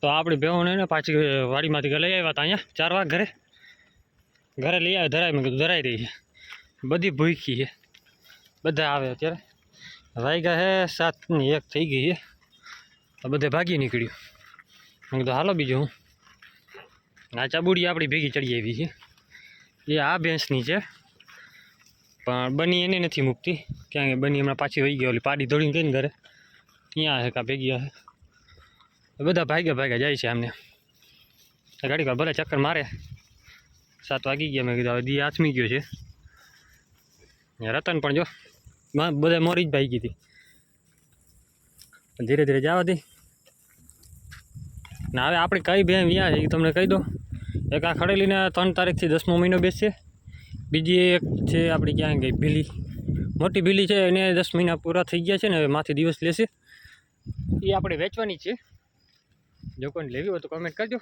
તો આપણી બેહોને પાછી વાડીમાંથી લઈ આવ્યા હતા અહીંયા 4 વાગ ઘરે લઈ આવ્યા ધરાય. મેં કીધું ધરાઈ રહી છે, બધી ભૂખી છે, બધા આવે અત્યારે. વાગ્યા છે 7:01 થઈ ગઈ છે, તો બધે ભાગી નીકળ્યું. મેં કીધું હાલો બીજું હું. આ ચાબુડી આપણી ભેગી ચડી આવી છે, એ આ ભેંસની છે, પણ બની એને નથી મૂકતી. ક્યાં કે બની હમણાં પાછી વહી ગઈ, ઓલી પાડી દોડીને ગઈ ને ઘરે, ત્યાં હે કાં ભેગી હશે. બધા ભાગ્યા જાય છે આમને. ગાડી વાર ભલે ચક્કર મારે. 7 વાગી ગયા. મેં કીધું હવે દી આથમી ગયો છે. રતન પણ જો બધા મોરી જ ભાગી હતી. ધીરે ધીરે જવા દે ને. હવે આપણે કઈ બે વ્યા છે એ તમને કહી દો. એક આ ખડેલીને 3 તારીખથી 10મો મહિનો બેસશે. બીજી એક છે આપણી ક્યાં ગઈ ભીલી, મોટી ભીલી છે, એને 10 મહિના પૂરા થઈ ગયા છે ને હવે માથી દિવસ લેશે. એ આપણે વેચવાની છે. જો કોઈને લેવી હોય તો કમેન્ટ કરજો.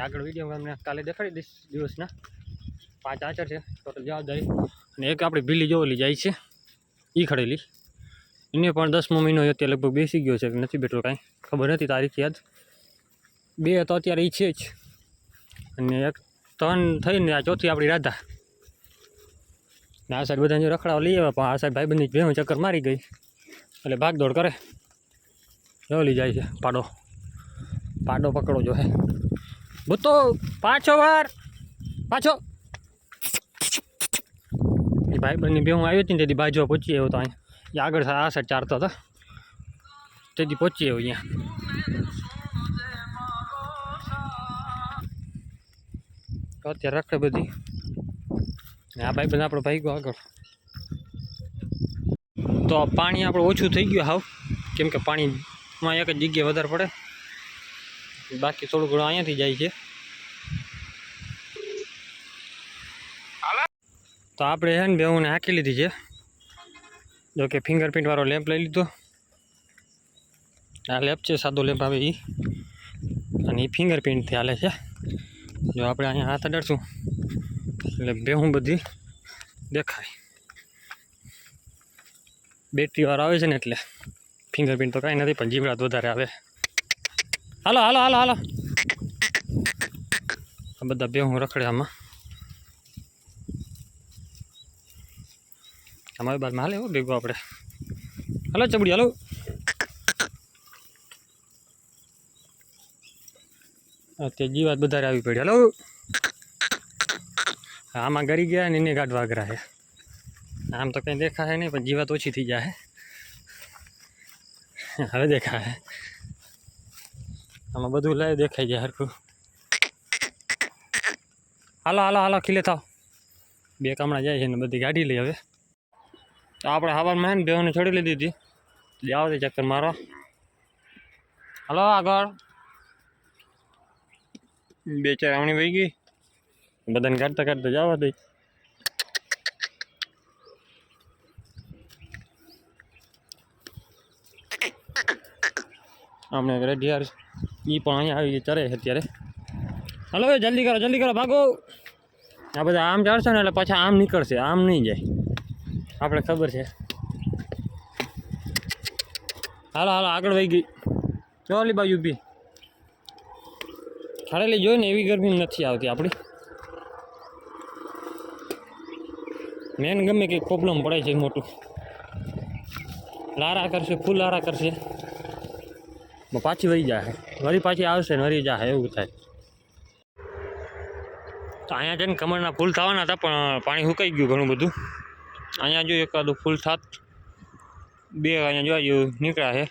આગળ વિડીયો અમને કાલે દેખાડી દઈશ. દિવસના 5 આચર છે ટોટલ જવાબદારી. અને એક આપણી ભીલી જોવેલી જાય છે એ ખડેલી, એને પણ 10મો મહિનો અત્યારે લગભગ બેસી ગયો છે કે નથી બેઠો કાંઈ ખબર નથી તારીખ યાદ. 2 તો અત્યારે એ છે જ, અને એક 3 થઈને આ ચોથી આપણી રાધા. ને આ સાઈડ બધા રખડાવા લઈ આવ્યા, પણ આ સાઈડ ભાઈબંધની ભેહું ચક્કર મારી ગઈ એટલે ભાગદોડ કરે. જોલી જાય છે પાડો પકડો જો હે ભૂતો પાછો એ ભાઈબંધની ભેહું આવી હતી ને તેથી બાજવા પહોંચી આવ્યો તો અહીંયા આગળ આ સાઈડ ચારતા હતા તેથી પહોંચી આવ્યો અહીંયા. તો અત્યારે રખડે બધી. આ ભાઈબંધ આપણો ભાઈ ગયો આગળ. તો પાણી આપણું ઓછું થઈ ગયું હાવ, કેમ કે પાણીમાં એક જ જગ્યાએ વધારે પડે, બાકી થોડું ઘણું અહીંયાથી જાય છે. તો આપણે છે ને બેઉને હાંકી લીધી છે. જો કે ફિંગરપ્રિન્ટ વાળો લેમ્પ લઈ લીધો. આ લેમ્પ છે સાદો લેમ્પ આવે એ, અને એ ફિંગરપ્રિન્ટથી હાલે છે. જો આપણે અહીંયા હાથ અડાડશું એટલે બેહું બધી દેખાય. બેટરી વાળો આવે છે ને એટલે ફિંગરપ્રિન્ટ તો કાંઈ નથી, પણ જીવડાત વધારે આવે. હાલો આ બધા બેહું રખડે આમાં. અમારી બાજુમાં હાલે હો ભેગો આપણે. હાલો ચબડી હાલો. અત્યારે જીવાત વધારે આવી પડી. હાલો આમાં ગરી ગયા ને એને ગાઢ વાગરા છે. આમ તો કંઈ દેખાય નહીં, પણ જીવાત ઓછી થઈ જાય. હવે દેખાય આમાં બધું લાઈવ દેખાઈ જાય હરખું. હાલો ખીલે થાવ. 2 કામડા જાય છે ને બધી ગાડી લઈ. હવે તો આપણે હવામાં હે ને બેહોને છોડી લીધી હતી, જાવ તે ચક્કર મારવા. હાલો આગળ. 2-4 આવણી વહી ગઈ, બધાને કાઢતા જવા દઈ. આપણે રેડિયાર એ પણ અહીંયા આવી ચરે છે અત્યારે. હાલો જલ્દી કરો ભાગો. આ બધા આમ ચડશે ને એટલે પાછા આમ નીકળશે, આમ નહીં જાય, આપણે ખબર છે. હાલો આગળ વહી ગઈ. ચોલી બાજુ બી ખડેલી જોઈ ને એવી ગરમી નથી આવતી આપણી. મેન ગમે કે પ્રોબ્લેમ પડે છે મોટું. લારા કરશે, ફૂલ લારા કરશે, પાછી વહી જાય, વળી પાછી આવશે ને વળી જાય, એવું થાય. તો અહીંયા જઈને કમળના ફૂલ થવાના હતા, પણ પાણી સુકાઈ ગયું ઘણું બધું. અહીંયા જો એકાદું ફૂલ થાત, 2 અહીંયા જોવા નીકળ્યા છે,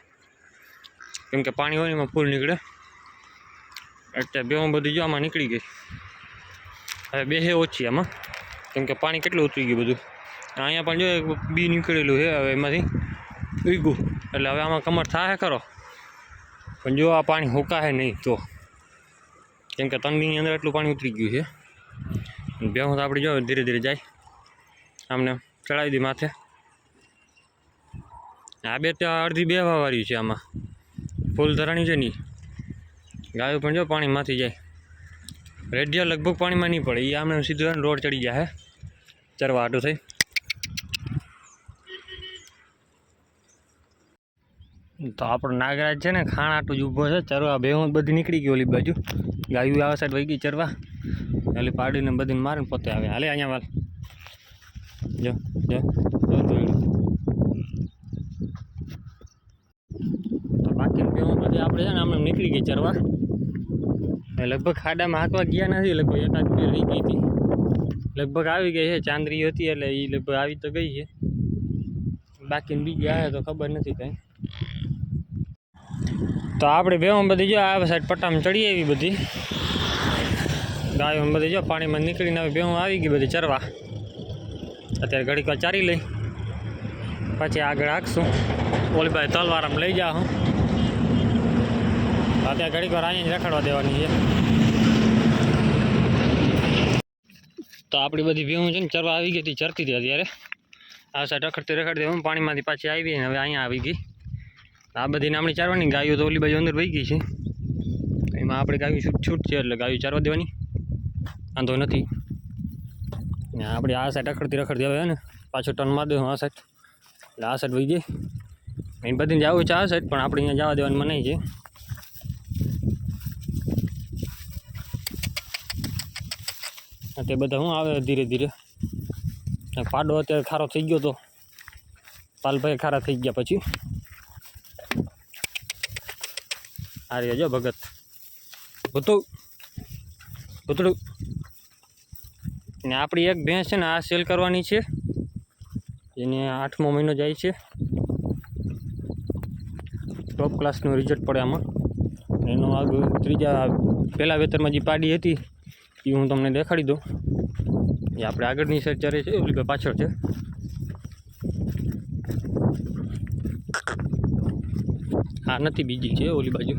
કેમ કે પાણી હોય એમાં ફૂલ નીકળે. એટલે બેમાં બધી જો આમાં નીકળી ગઈ. હવે બેહે ઓછી આમાં, કેમ કે પાણી કેટલું ઉતરી ગયું બધું. અહીંયા પણ જો એક બી નીકળેલું છે, હવે એમાંથી ઉગ્યું એટલે હવે આમાં કમર થાય ખરો. પણ જો આ પાણી હુકાય નહીં તો, કેમ કે તંગીની અંદર એટલું પાણી ઉતરી ગયું છે. બેહું તો આપણી જો ધીરે ધીરે જાય, આમને ચડાવી દી માથે. આ અડધી બેહવા વાળી છે, આમાં ફૂલ ધરાણી છે નહીં. ગાયો પણ જો પાણીમાંથી જાય. રેડિયા લગભગ પાણીમાં નહીં પડે, એ આમને સીધું રોડ ચડી જાય ચરવા આટું થઈ. તો આપણો નાગરાજ છે ને ખાણાટું જ ઊભો છે ચરવા. બેહું બધી નીકળી ગઈ ઓલી બાજુ. ગાયું આ સાઈડ વહી ગઈ ચરવા. એટલે પાડીને બધીને મારે ને પોતે આવે. હાલે અહીંયા વાલ જો જો દોડ્યું. તો બાકી બેહું બધી આપણે છે ને આમ નીકળી ગઈ ચરવા. લગભગ ખાડામાં હાંકવા ગયા નથી. લગભગ એકાદ બે રહી ગઈ હતી. લગભગ આવી ગઈ છે. ચાંદરી હતી એટલે એ લગભગ આવી તો ગઈ છે. બાકી બીજી આવે તો ખબર નથી કંઈ. તો આપણે બેહું બધી જો આ સાઈડ પટ્ટામાં ચડી આવી બધી ગાયો બધી જો પાણીમાં નીકળીને હવે બેહું આવી ગઈ બધી ચરવા. અત્યારે ઘડીક વાર ચારી લઈ પછી આગળ હાંકશું. ઓલી ભાઈ તલવારમાં લઈ જા હું. અત્યારે ઘડીક વાર અહીંયા જ રખડવા દેવાની છે. તો આપણી બધી ભેહું છે ને ચરવા આવી ગઈ હતી. ચરતી હતી અત્યારે આ સાઈડ રખડતી હું પાણીમાંથી પાછી આવી ને હવે અહીંયા આવી ગઈ. આ બધી નામની ચારવાની. ગાયો તો ઓલી બાજુ અંદર વહી ગઈ છે. એમાં આપણે ગાયું છૂટ છે એટલે ગાયું ચારવા દેવાની વાંધો નથી. ને આપણે આ સાઈડ રખડતી હવે ને પાછો ટર્ન મારી દઉં આ સાઈડ. એટલે આ સાઈડ વહી ગઈ. એને બધીને જવું છે આ સાઈડ પણ આપણે અહીંયા જવા દેવાની મનાઈ છે. તે બધા શું આવે ધીરે ધીરે. પાડો અત્યારે ખારો થઈ ગયો તો પાલભાઈ ખારા થઈ ગયા પછી આ રહ્યા જો ભગત ભૂતળું. ને આપણી એક ભેંસ છે ને આ સેલ કરવાની છે. એને 8મો મહિનો જાય છે. ટોપ ક્લાસનું રિઝલ્ટ પડે આમાં. એનું આગળ પહેલાં વેતરમાં જે પાડી હતી એ હું તમને દેખાડી દઉં. એ આપણે આગળની સાઈડ ચરે છે. ઓલી પાછળ છે. આ નથી બીજી છે ઓલી બાજુ.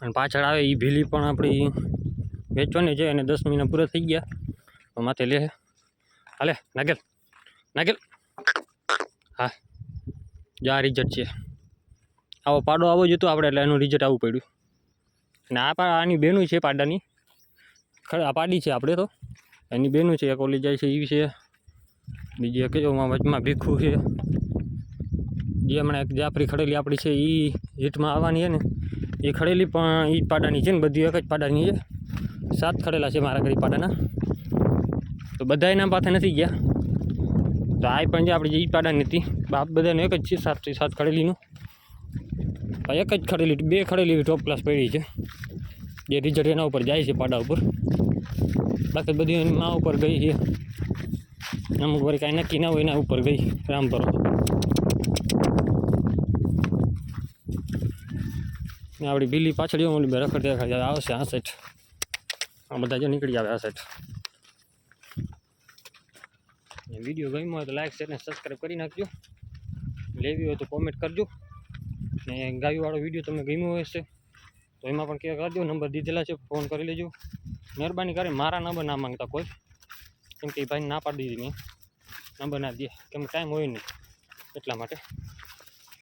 અને પાછળ આવે એ ભીલી પણ આપણી વેચવાની છે. એને 10 મહિના પૂરા થઈ ગયા માથે લે. હાલે નાગેલ હા જો આ રિઝલ્ટ છે. આવો પાડો આવો જતો આપણે એટલે એનું રિઝલ્ટ આવવું પડ્યું. અને આની બેનું છે પાડાની. આ પાડી છે આપણે તો એની બેનું છે. એક ઓલી જાય છે એ છે. બીજી એક વચમાં ભીખું છે. જે હમણાં એક જાફરી ખડેલી આપણી છે એ હીટમાં આવવાની છે ને એ ખડેલી પણ એ પાડાની છે ને. બધી એક જ પાડાની છે. 7 ખડેલા છે મારા ઘરે પાડાના. તો બધા એના પાસે નથી ગયા. તો આ પણ જે આપણી જે ઈ પાડાની હતી બાપ બધાને એક જ છે. 7 ખડેલીનું એક જ ખડેલી 2 ખડેલી ટોપ ક્લાસ પડી છે. જે રિઝલ્ટ એના ઉપર જાય છે પાડા ઉપર. બાકી બધી એની મા ઉપર ગઈ છે. અમુક વાર કાંઈ નક્કી ના હોય એના ઉપર ગઈ રામ ભરો. આપણી બિલ્લી પાછળ ઓલી બે રખડ દેખાય આવશે આ સાઈડ. આ બધા જો નીકળી આવે આ સાઈડ. વિડીયો ગમ્યો હોય તો લાઈક શેર ને સબસ્ક્રાઈબ કરી નાખજો. લેવી હોય તો કોમેન્ટ કરજો. ને ગાયુંવાળો વિડીયો તમને ગમ્યો હશે તો એમાં પણ ક્યાં કરજો. નંબર દીધેલા છે ફોન કરી લેજો. મહેરબાની કરી મારા નંબર ના માંગતા કોઈ. કેમ કે એ ભાઈને ના પાડી દીધી મેં નંબર ના દે કેમ ટાઈમ હોય નહીં એટલા માટે.